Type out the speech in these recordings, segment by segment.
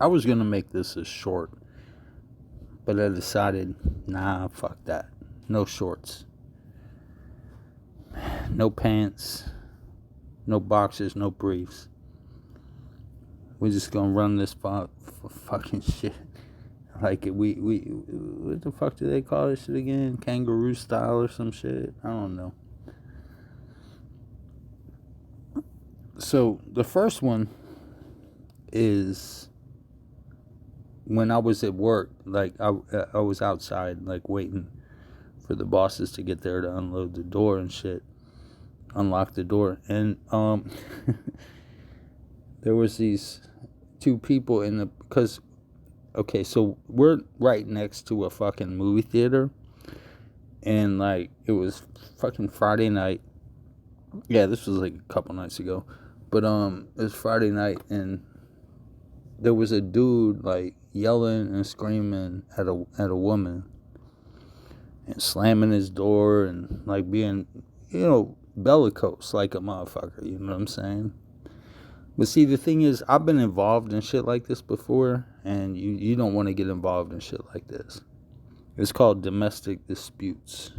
I was gonna make this a short, but I decided, nah, fuck that. No shorts, no pants, no boxers, no briefs. We're just gonna run this fucking shit. Like we what the fuck do they call this shit again? Kangaroo style or some shit? I don't know. So the first one is when I was at work. Like I was outside, like waiting for the bosses to get there to unload the door and shit, unlock the door, and there was these two people in the because okay, so we're right next to a fucking movie theater, and like it was fucking Friday night. Yeah, this was like a couple nights ago, but it was Friday night, and there was a dude like yelling and screaming at a woman and slamming his door and like being, bellicose like a motherfucker. You know what I'm saying? But see, the thing is, I've been involved in shit like this before, and you don't want to get involved in shit like this. It's called domestic disputes.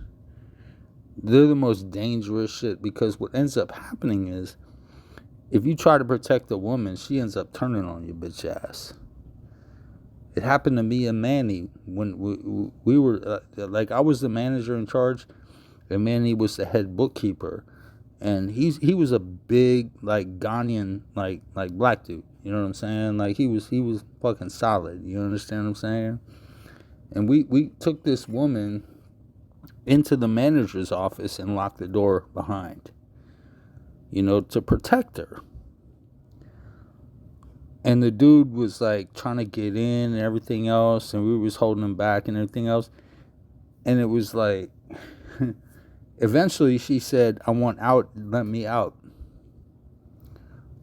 They're the most dangerous shit because what ends up happening is if you try to protect a woman, she ends up turning on your bitch ass. It happened to me and Manny when we were like I was the manager in charge, and Manny was the head bookkeeper, and he was a big like Ghanaian like black dude. You know what I'm saying? Like he was fucking solid. You understand what I'm saying? And we took this woman into the manager's office and locked the door behind, to protect her. And the dude was like trying to get in and everything else, and we was holding him back and everything else. And it was like, eventually she said, "I want out. Let me out."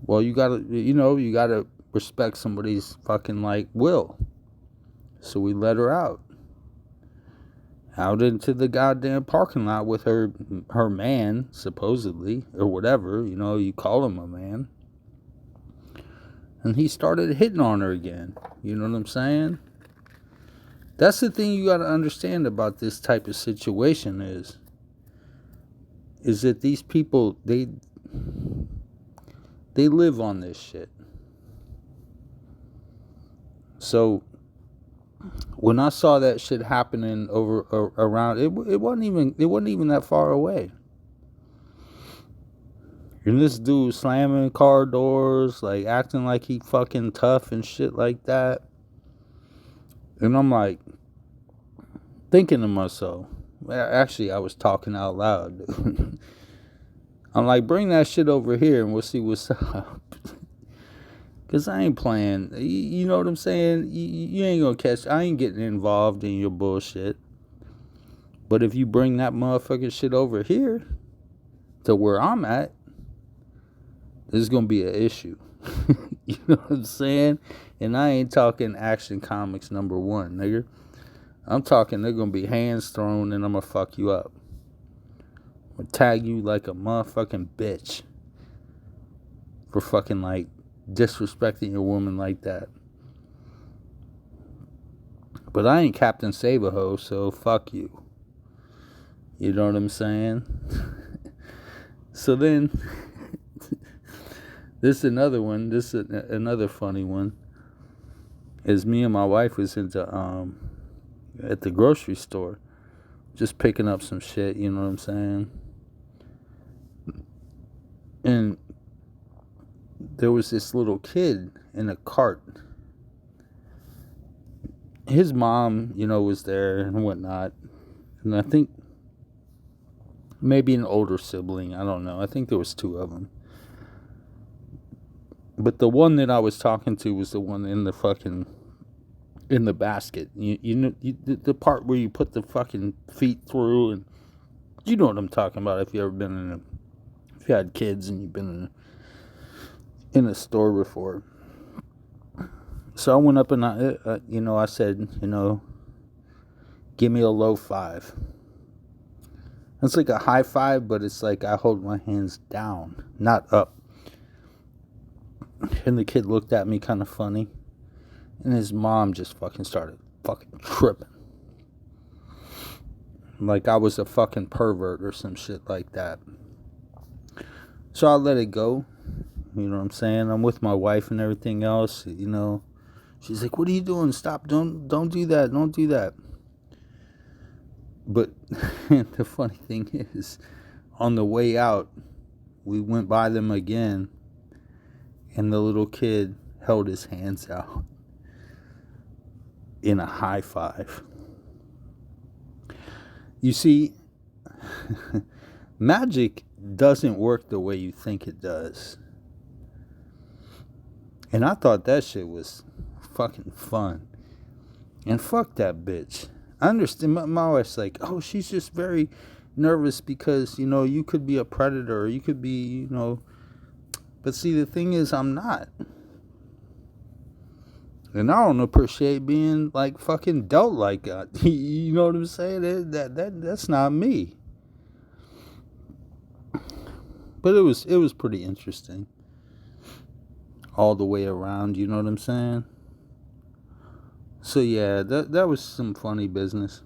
Well, you gotta respect somebody's fucking like will. So we let her out into the goddamn parking lot with her man, supposedly, or whatever. You call him a man. And he started hitting on her again. You know what I'm saying? That's the thing you got to understand about this type of situation is that these people they live on this shit. So when I saw that shit happening around it wasn't even that far away. And this dude slamming car doors, like acting like he fucking tough and shit like that. And I'm like thinking to myself, actually I was talking out loud, dude. I'm like, bring that shit over here and we'll see what's up. Cause I ain't playing. You know what I'm saying? You ain't gonna catch. I ain't getting involved in your bullshit. But if you bring that motherfucking shit over here to where I'm at, there's gonna be an issue. You know what I'm saying? And I ain't talking Action Comics #1, nigga. I'm talking they're gonna be hands thrown and I'm gonna fuck you up. I'm gonna tag you like a motherfucking bitch for fucking like disrespecting your woman like that. But I ain't Captain Save-A-Ho, so fuck you. You know what I'm saying? So then, this is another one. This is another funny one. Is me and my wife was at the grocery store, just picking up some shit. You know what I'm saying? And there was this little kid in a cart. His mom, was there and whatnot. And I think maybe an older sibling. I don't know. I think there was two of them. But the one that I was talking to was the one in the basket. The part where you put the fucking feet through, and you know what I'm talking about. If you ever been if you had kids and you've been in a store before. So I went up and I said, give me a low five. It's like a high five, but it's like I hold my hands down, not up. And the kid looked at me kind of funny. And his mom just fucking started fucking tripping. Like I was a fucking pervert or some shit like that. So I let it go. You know what I'm saying? I'm with my wife and everything else, you know. She's like, "What are you doing? Stop. Don't do that. Don't do that." But the funny thing is, on the way out, we went by them again, and the little kid held his hands out in a high five. You see, magic doesn't work the way you think it does. And I thought that shit was fucking fun. And fuck that bitch. I understand. My wife's like, oh, she's just very nervous because, you know, you could be a predator, or you could be, you know. But see, the thing is, I'm not. And I don't appreciate being like fucking dealt like that. You know what I'm saying? That's not me. But it was pretty interesting. All the way around, you know what I'm saying? So yeah, that was some funny business.